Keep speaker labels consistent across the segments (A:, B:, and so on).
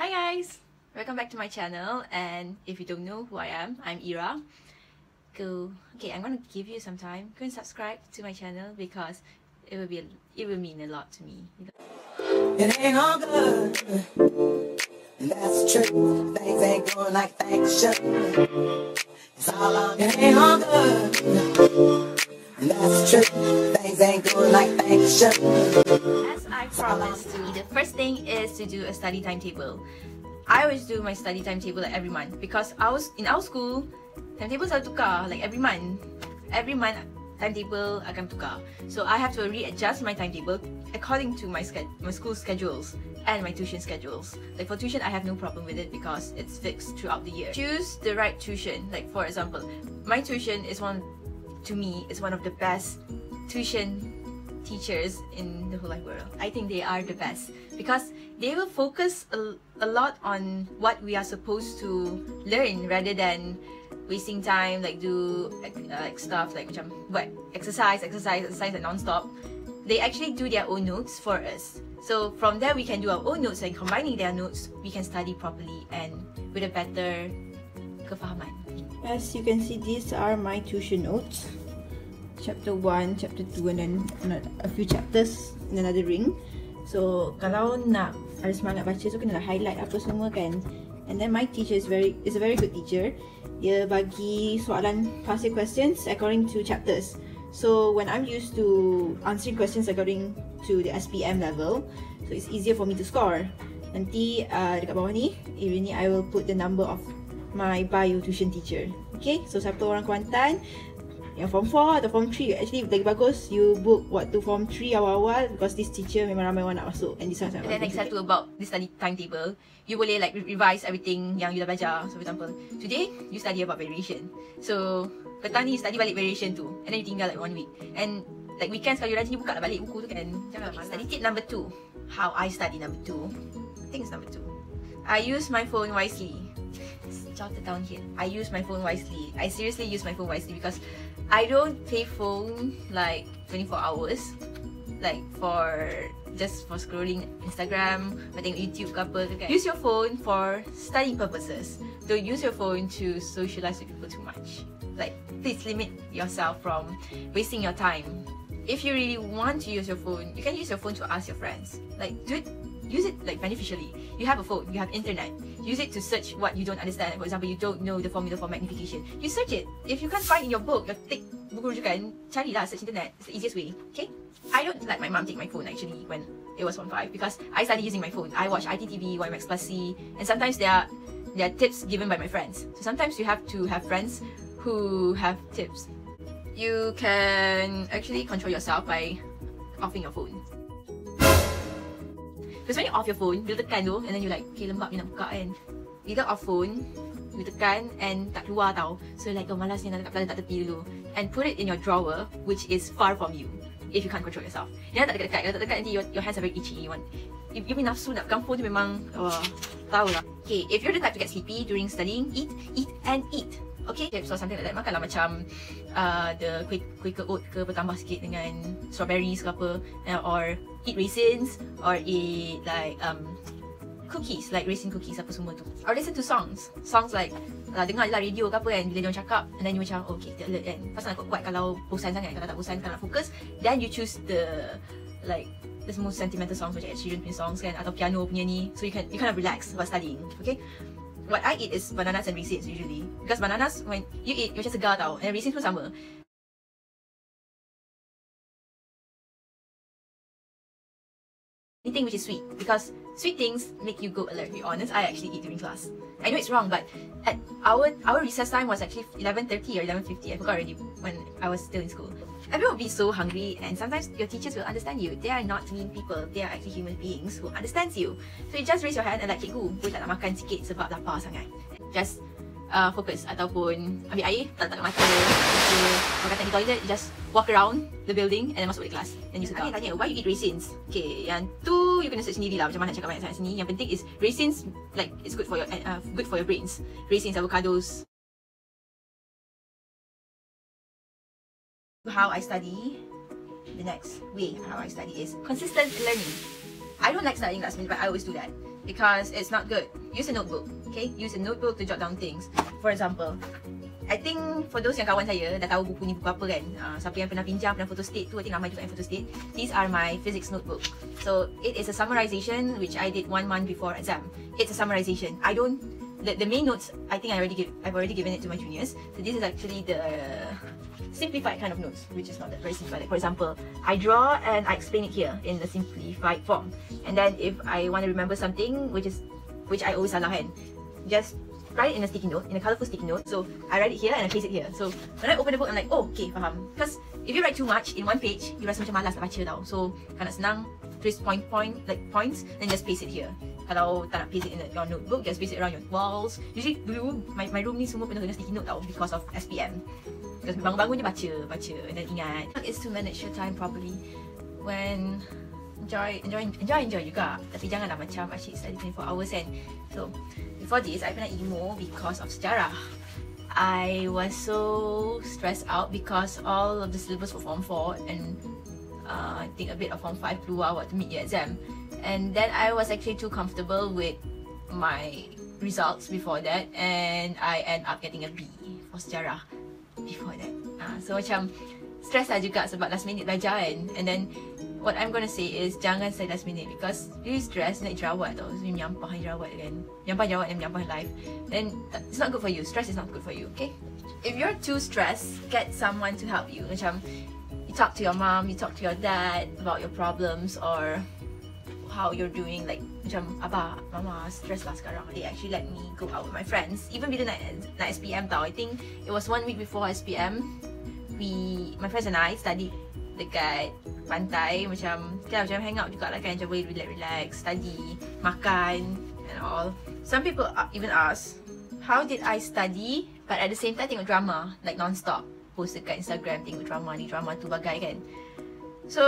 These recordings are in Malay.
A: Hi guys! Welcome back to my channel, and if you don't know who I am, I'm Ira. Okay, I'm gonna give you some time. Go and subscribe to my channel because it will mean a lot to me.
B: It ain't all good, and that's true. Things ain't going like things should. It's all on. It ain't all good, and that's true. Things ain't going like things should.
A: As I promised, the first thing is to do a study timetable. I always do my study timetable like every month because in our school, timetable selalu tukar like every month. Every month timetable akan tukar. So I have to readjust my timetable according to my school schedules and my tuition schedules. Like for tuition, I have no problem with it because it's fixed throughout the year. Choose the right tuition. Like for example, my tuition is one of the best tuition teachers in the whole wide world. I think they are the best because they will focus a lot on what we are supposed to learn rather than wasting time, like do like stuff like macam buat exercise like non-stop. They actually do their own notes for us. So from there we can do our own notes, and combining their notes we can study properly and with a better kefahaman.
C: As you can see, these are my tuition notes. Chapter 1, Chapter 2, and then a few chapters in another ring. So kalau nak ada semangat baca tu kena highlight apa semua kan. And then my teacher is a very good teacher. Dia bagi soalan past year questions according to chapters. So when I'm used to answering questions according to the SPM level, so it's easier for me to score. Nanti dekat bawah ni, area ni I will put the number of my bio tuition teacher. Okay, so siapa orang Kuantan yang form 4 atau form 3, actually lagi bagus you book waktu form 3 awal-awal because this teacher memang ramai orang nak masuk, and this one sangat bagus.
A: And then next satu about the study timetable, you boleh like revise everything yang you dah belajar. So for example, today you study about variation, so petang ni you study balik variation tu, and then you tinggal like 1 week, and like weekends kalau you rajin, you buka lah balik buku tu kan. Janganlah malas. Study tip number 2, how I study number 2. I think it's number 2. I use my phone wisely. It's jotted down here. I use my phone wisely. I seriously use my phone wisely because I don't play phone like 24 hours, like just for scrolling Instagram, tengok YouTube ke apa kan. Use your phone for studying purposes. Don't use your phone to socialize with people too much. Like, please limit yourself from wasting your time. If you really want to use your phone, you can use your phone to ask your friends. Like, use it like beneficially. You have a phone, you have internet. Use it to search what you don't understand. For example, you don't know the formula for magnification. You search it. If you can't find in your book, your thick buku rujukan, carilah, search internet. It's the easiest way. Okay? I don't let my mom take my phone actually when it was Form 5 because I started using my phone. I watch ITTV, YMX Plus C, and sometimes there are tips given by my friends. So sometimes you have to have friends who have tips. You can actually control yourself by offing your phone. Because when you off your phone, bila tekan tu, and then you like, okay lembab ni nak buka kan. Bila off phone, you tekan and tak keluar tau. So like, oh malas ni nak dekat tak tepi dulu. And put it in your drawer, which is far from you, if you can't control yourself. Jangan tak dekat-dekat, kalau tak dekat nanti your hands are very itchy. You punya nafsu nak pegang phone tu memang, tahu lah. Okay, if you're the type to get sleepy during studying, eat and eat. Okay, tips or something like that, makanlah macam the Quaker oat ke, bertambah sikit dengan strawberries ke apa, or eat raisins, or eat like cookies, like raisin cookies apa semua tu. Or listen to songs like dengar lah radio ke apa kan, bila dia orang cakap, and then you macam okay, kita alert kan. Pasal nak kuat kalau bosan sangat, kalau tak bosan, kalau nak fokus, then you choose the most sentimental songs macam Ed Sheeran punya songs kan, atau piano punya ni, so you kind of relax while studying. Okay, what I eat is bananas and raisins usually, because bananas when you eat you macam segar tau, and raisins pun sama. Anything which is sweet, because sweet things make you go alert. To be honest, I actually eat during class. I know it's wrong, but at our recess time was actually 11:30 or 11:50. I forgot already when I was still in school. Everyone will be so hungry, and sometimes your teachers will understand you. They are not mean people. They are actually human beings who understands you. So you just raise your hand and like, cikgu, boleh tak nak makan sikit sebab lapar sangat. Just fokus, ataupun ambil air, tak mata, kalau kata di toilet, you just walk around the building and then masuk balik kelas. Dan you sekarang tanya, why you eat raisins? Okay, yang tu you kena search sendiri lah macam mana nak cakap banyak sangat sini. Yang penting is raisins, like it's good for your brains. Raisins, avocados. How I study, the next way how I study is consistent learning. I don't like studying last minute, but I always do that. because it's not good. Use a notebook, okay? Use a notebook to jot down things. For example, I think for those yang kawan saya dah tahu buku ni buku apa kan, siapa yang pernah pinjam, pernah photostate tu, I think ramai juga yang photostate. These are my physics notebook. So it is a summarization which I did 1 month before exam. It's a summarization. I don't, the main notes I think I've already given it to my juniors. So this is actually the simplified kind of notes, which is not that very simplified. Like for example, I draw and I explain it here in the simplified form. And then if I want to remember something which I always salah kan, just write it in a sticky note, in a colourful sticky note. So I write it here and I paste it here. So when I open the book, I'm like, oh, okay, faham. Because if you write too much in one page, you rasa macam malas nak baca tau. So kalau nak senang, trace points, then just paste it here. Kalau tak nak paste it in your notebook, just paste it around your walls. Usually dulu, my room ni semua penuh dengan sticky note tau because of SPM. Because bangun-bangun je baca, and then ingat. It's to manage your time properly. When enjoy juga, tapi janganlah macam asyik study 24 hours kan. So before this, I pernah emo because of sejarah. I was so stressed out because all of the syllabus for Form 4 and I think a bit of Form 5 keluar waktu mid-year exam. And then I was actually too comfortable with my results before that, and I end up getting a B for sejarah before that. So macam stress lah juga sebab last minute belajar kan. And then what I'm gonna say is jangan study last minute because you stress nak jerawat tau. So you menyampah jerawat kan. Menyampah jerawat dan menyampah life. Then it's not good for you. Stress is not good for you, okay? If you're too stressed, get someone to help you. Macam you talk to your mom, you talk to your dad about your problems or how you're doing. Like macam abah, mama stress lah sekarang. They actually let me go out with my friends. Even bila nak SPM tau. I think it was 1 week before SPM. My friends and I studied dekat pantai, macam hang out juga lah kan, macam boleh relax, study, makan and all. Some people even ask, how did I study but at the same time tengok drama like non-stop, post dekat Instagram tengok drama ni drama tu bagai kan. So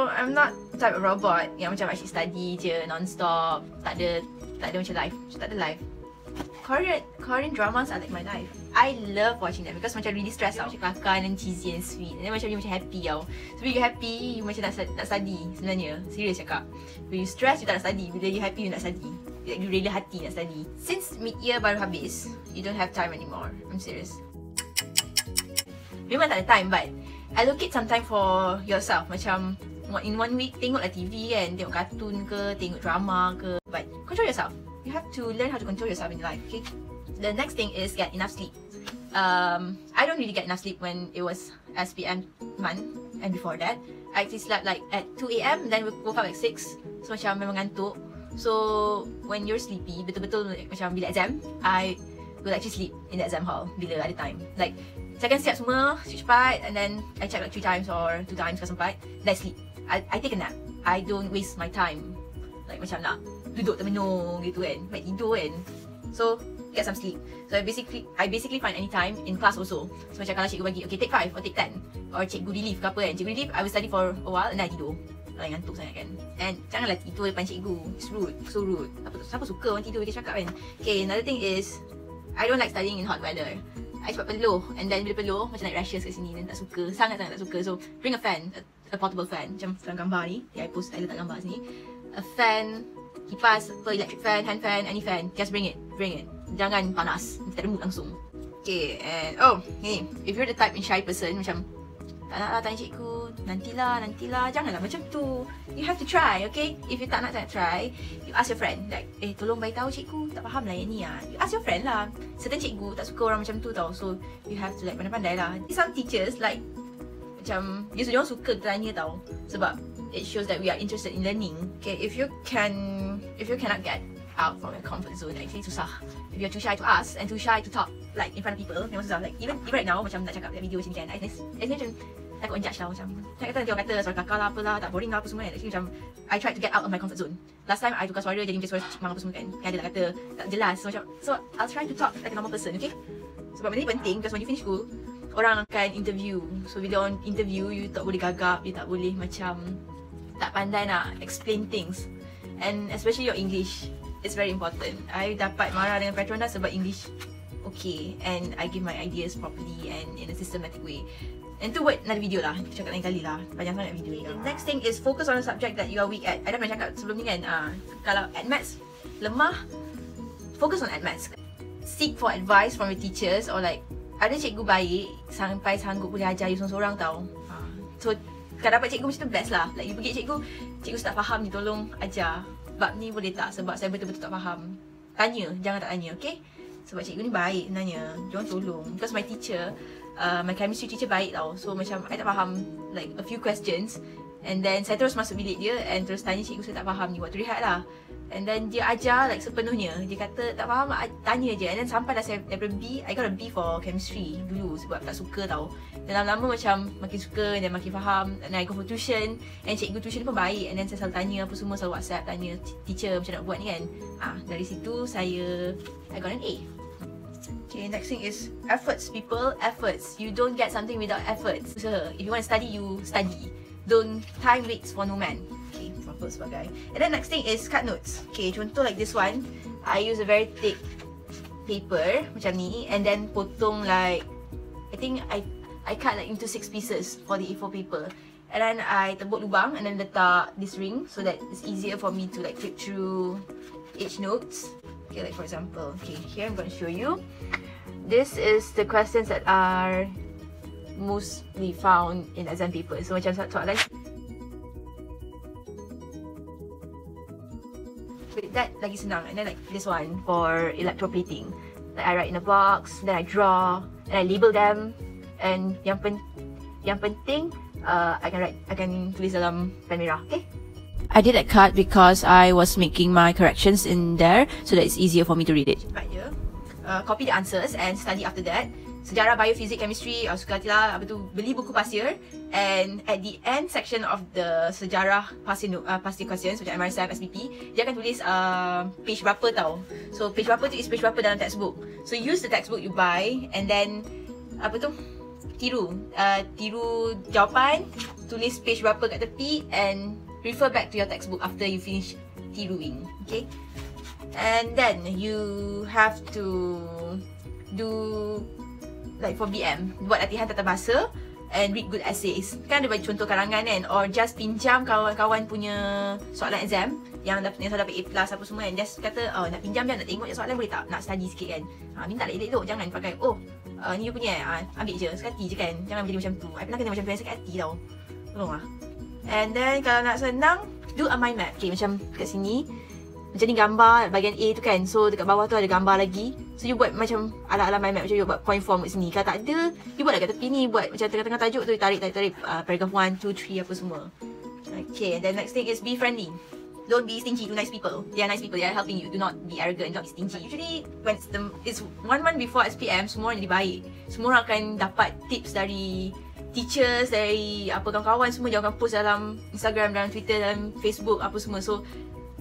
A: I'm not the type of robot yang macam actually study je non-stop, tak ada macam life, tak ada life. Korean dramas are like my life. I love watching them because macam really stress tau. Macam kelakar and cheesy and sweet. And then macam you macam happy tau. So bila you happy, you macam nak study sebenarnya. Serius cakap. Bila you stress, you tak nak study. Bila you happy, you nak study. You really hati nak study. Since mid-year baru habis, you don't have time anymore. I'm serious. Memang tak ada time, but allocate some time for yourself. Macam in 1 week, tengoklah TV kan. Tengok kartun ke, tengok drama ke. But control yourself. You have to learn how to control yourself in life, okay? The next thing is get enough sleep. I don't really get enough sleep when it was SPM month and before that. I actually slept like at 2 AM, then woke up like 6. So macam memang ngantuk. So when you're sleepy, betul-betul macam bila exam, I will actually sleep in the exam hall bila ada time. Like saya akan siap semua cepat and then I check like 3 times or 2 times kalau sempat, then I sleep. I take a nap. I don't waste my time like macam nak duduk termenung gitu kan, baik tidur kan. So get some sleep. So I basically find any time in class also. So macam kalau cikgu bagi, okay take 5 or take 10 or cikgu relief ke apa kan, cikgu relief I will study for a while and then I tidur kalau ngantuk sangat kan. And janganlah tidur depan cikgu, it's rude, so rude. Siapa suka orang tidur dia cakap kan. Okay, another thing is I don't like studying in hot weather. I cepat peluh, and then bila peluh macam naik rashes kat sini, dan tak suka, sangat-sangat tak suka. So bring a fan, a portable fan, macam dalam gambar ni, I letak gambar sini. A fan, kipas, electric fan, hand fan, any fan, just bring it. Jangan panas, nanti tak ada mood langsung. Okay, and ni, if you're the type in shy person, macam tak nak lah tanya cikgu, nantilah, janganlah macam tu. You have to try, okay? If you tak nak try, you ask your friend, like, tolong bagi tahu cikgu, tak faham lah yang ni ah. You ask your friend lah. Certain cikgu tak suka orang macam tu tau, so you have to like pandai-pandai lah. Some teachers like, macam, dia orang suka tanya tau, sebab it shows that we are interested in learning. Okay, if you cannot get out from your comfort zone, actually susah. If you're too shy to ask and too shy to talk like in front of people, memang susah. Like even right now, macam nak cakap video macam ni kan, I macam takut judge lah, macam nak kata nanti orang kata suara kakak lah apalah, tak boring lah apa semua kan. Actually macam I tried to get out of my comfort zone. Last time I tukar suara jadi macam suara cimang apa semua kan, ada lah kata tak jelas. So I'll try to talk like a normal person, okay? Sebab benda ni penting because when you finish school, orang akan interview. So bila orang interview, you tak boleh gagap, you tak boleh macam tak pandai nak explain things. And especially your English, it's very important. I dapat marah dengan Petronas sebab English okay, and I give my ideas properly and in a systematic way. And tu buat another video lah, cakap lain kali lah, panjang sangat video ni. The next thing is focus on a subject that you are weak at. I dah pernah cakap sebelum ni kan, kalau at maths, lemah, focus on maths. Seek for advice from your teachers, or like ada cikgu baik sampai sanggup boleh ajar you seorang-seorang tau. So kalau dapat cikgu macam tu best lah. Like you pergi cikgu tak faham ni, tolong ajar bab ni boleh tak, sebab saya betul-betul tak faham. Tanya, jangan tak tanya, okay? Sebab cikgu ni baik sebenarnya, diorang tolong. Because my teacher, my chemistry teacher baik tau. So macam I tak faham like a few questions, and then saya terus masuk bilik dia and terus tanya cikgu, saya tak faham ni, waktu rehat lah. And then dia ajar like sepenuhnya. Dia kata tak faham, tanya je. And then sampai dah saya daripada B, I got a B for chemistry dulu sebab tak suka tau. Dan lama-lama macam makin suka dan makin faham. And then I go for tuition, and cikgu tuition pun baik. And then saya selalu tanya apa semua, selalu WhatsApp tanya teacher macam nak buat ni kan. Dari situ I got an A. Okay, next thing is efforts, people. Efforts. You don't get something without efforts. So if you want to study, you study. Don't time waits for no man. Okay, apa sebagai. And then next thing is cut notes. Okay, contoh like this one, I use a very thick paper macam ni, and then potong like, I think I cut like into 6 pieces for the A4 paper. And then I tebuk lubang and then letak this ring so that it's easier for me to like flip through each notes. Okay, like for example, okay, here I'm going to show you. This is the questions that are mostly found in exam papers. So macam soalan with that lagi senang. And then like this one for electroplating, like I write in a box, then I draw, and I label them, and yang penting I can tulis dalam pen merah. Okay, I did a cut because I was making my corrections in there so that it's easier for me to read it. Right here, copy the answers and study after that. Sejarah, biophysics, chemistry, suka hatilah, beli buku pasir, and at the end section of the sejarah pasir questions macam MRSM, SPP, dia akan tulis page berapa tau. So page berapa tu is page berapa dalam textbook. So use the textbook you buy, and then tiru jawapan, tulis page berapa kat tepi, and refer back to your textbook after you finish tiruing. Okay, and then you have to do like for BM, buat latihan tata bahasa and read good essays. Kan ada bagi contoh karangan kan, or just pinjam kawan-kawan punya soalan exam yang selalu dapat A+ apa semua kan. Just kata nak pinjam je, nak tengok je soalan boleh tak, nak study sikit kan. Minta lah elok-elok, jangan pakai ni you punya ambil je, sekali je kan. Jangan jadi macam tu. I pernah kena macam tu yang sakit hati tau. Tolonglah. And then kalau nak senang, do a mind map. Okay, macam kat sini macam ni gambar bahagian A tu kan. So dekat bawah tu ada gambar lagi. So you buat macam ala-ala mind map, macam you buat point form kat sini. Kalau tak ada, you buat dekat tepi ni, buat macam tengah-tengah tajuk tu, tarik paragraph 1, 2, 3 apa semua. Okay, and then next thing is be friendly. Don't be stingy to nice people. They are nice people, they are helping you. Do not be arrogant, do not be stingy. Usually when it's 1 month before SPM, semua orang jadi baik. Semua orang akan dapat tips dari teachers, dari kawan-kawan semua. Dia akan post dalam Instagram, dalam Twitter, dalam Facebook apa semua. So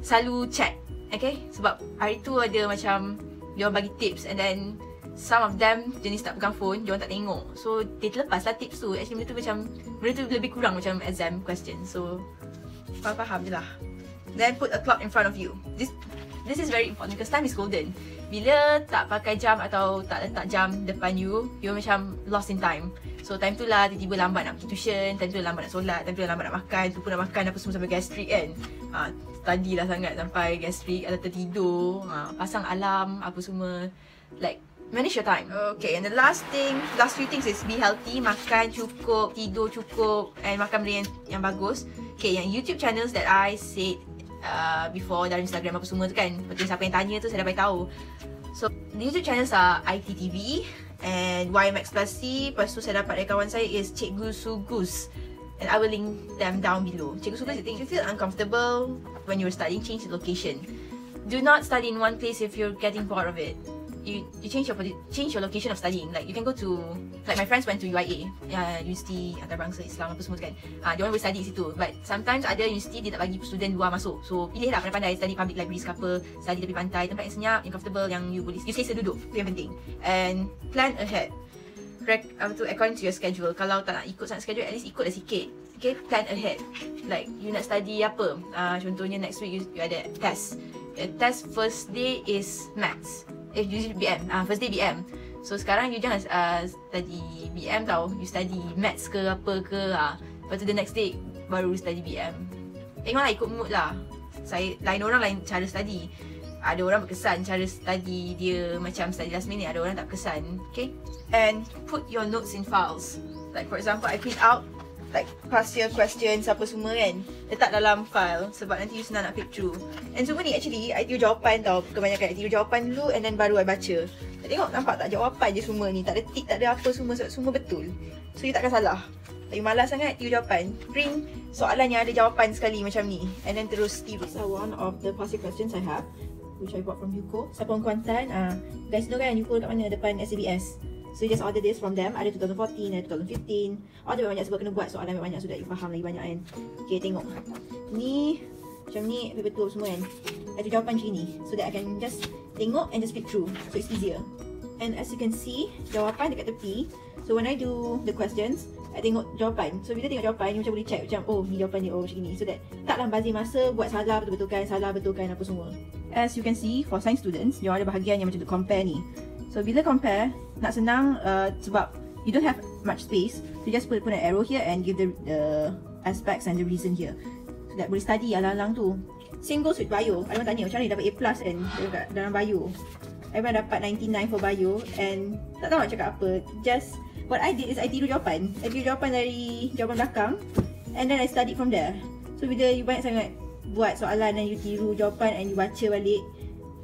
A: selalu check, okay? Sebab hari tu ada macam diorang bagi tips, and then some of them jenis tak pegang phone, diorang tak tengok. So dia terlepas lah tips tu. Actually benda tu lebih kurang macam exam question. So faham je lah. Then put a clock in front of you. This is very important because time is golden. Bila tak pakai jam atau tak letak jam depan you, you macam lost in time. So time tu lah tiba-tiba lambat nak pergi tuition, time tu lambat nak solat, time tu lambat nak makan, lupa nak makan apa semua sampai gastrik kan. Study lah sangat sampai gastrik atau tertidur, pasang alarm apa semua. Like manage your time. Okay, and the last few things is be healthy, makan cukup, tidur cukup, and makan benda yang bagus. Okay, yang YouTube channels that I said before dari Instagram apa semua tu kan, betul siapa yang tanya tu saya dah beritahu. So the YouTube channels are ITTV and YMX Plus C. Lepas tu saya dapat dari kawan saya is Cikgu Sugus, and I will link them down below. Cikgu Sugus, if you feel uncomfortable when you're studying, change the location. Do not study in one place if you're getting bored of it. You change your location of studying. Like you can go to, like my friends went to UIA, Universiti Antarabangsa Islam apa semua tu kan. Dia orang boleh study di situ. But sometimes ada universiti dia tak bagi student luar masuk. So pilih lah pandai-pandai study public libraries ke apa, study tepi pantai, tempat yang senyap, yang comfortable, yang you boleh selesa duduk. Itu yang penting. And plan ahead. According to your schedule. Kalau tak nak ikut sangat schedule, at least ikut dah sikit. Okay, plan ahead. Like you nak study apa? Contohnya next week you ada test. Test first day is maths. Usually BM, first day BM. So sekarang you jangan study BM tau. You study maths ke apa ke. Lepas tu the next day baru study BM. Tengoklah, ikut mood lah. Lain orang lain cara study. ada orang berkesan cara study dia macam study last minute, ada orang tak berkesan. Okay, and put your notes in files. Like for example, I print out like past year questions apa semua kan, letak dalam file sebab nanti you senang nak flip through. And semua ni actually I tiru jawapan tau, kebanyakan I tiru jawapan dulu and then baru I baca. Tengok nampak tak, jawapan je semua ni, tak ada tick, tak ada apa, semua betul. So you takkan salah. You malas sangat tiru jawapan, print soalan yang ada jawapan sekali macam ni and then terus tiru.
C: So one of the past year questions I have, which I bought from Yuko. Siapa orang Kuantan, guys know kan Yuko dekat mana, depan SABS. So you just order this from them. Ada 2014, ada 2015. Order banyak sebab kena buat soalan banyak so that you faham lagi banyak kan. Okay, tengok. Ni macam ni betul semua kan. Ada jawapan macam ni. So that I can just tengok and just flip through. So it's easier. And as you can see, jawapan dekat tepi. So when I do the questions, I tengok jawapan. So bila tengok jawapan, you macam boleh check macam, oh ni jawapan dia, oh macam ni. So that taklah bazir masa buat salah betul-betulkan, salah betulkan apa semua. As you can see, for science students, dia ada bahagian yang macam tu compare ni. So bila compare, nak senang sebab you don't have much space, you just put an arrow here and give the aspects and the reason here. So that boleh study alang-alang tu. Same goes with bio. Ada orang tanya macam mana dapat A+ kan dalam bio. Everyone dapat 99 for bio and tak tahu nak cakap apa. Just what I did is I tiru jawapan. I tiru jawapan dari jawapan belakang and then I studied from there. So bila you banyak sangat buat soalan dan you tiru jawapan and you baca balik,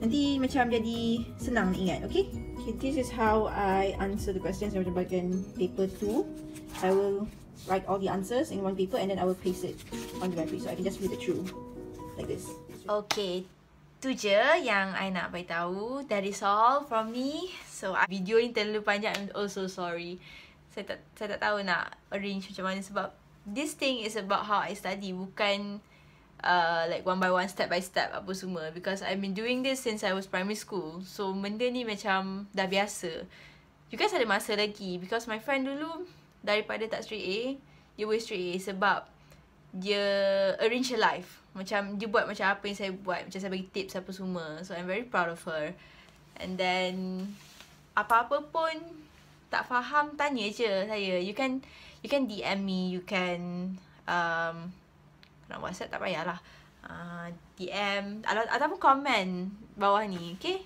C: nanti macam jadi senang nak ingat, okay? Okay, this is how I answer the questions macam bagian paper 2. I will write all the answers in one paper and then I will paste it on the library so I can just read it through like this.
A: Okay, tu je yang I nak beritahu. That is all from me. So video ni terlalu panjang, I'm also sorry. Saya tak tahu nak arrange macam mana sebab this thing is about how I study, bukan like one by one, step by step apa semua, because I've been doing this since I was primary school. So benda ni macam dah biasa. You guys ada masa lagi, because my friend dulu daripada tak straight A, dia boleh straight A sebab dia arrange her life. Macam dia buat macam apa yang saya buat, macam saya bagi tips apa semua. So I'm very proud of her. And then apa-apa pun tak faham, tanya je saya. You can DM me, you can nak WhatsApp tak payahlah. DM ataupun komen bawah ni, okay?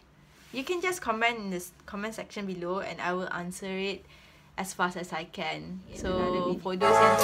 A: You can just comment in the comment section below and I will answer it as fast as I can. So for those yang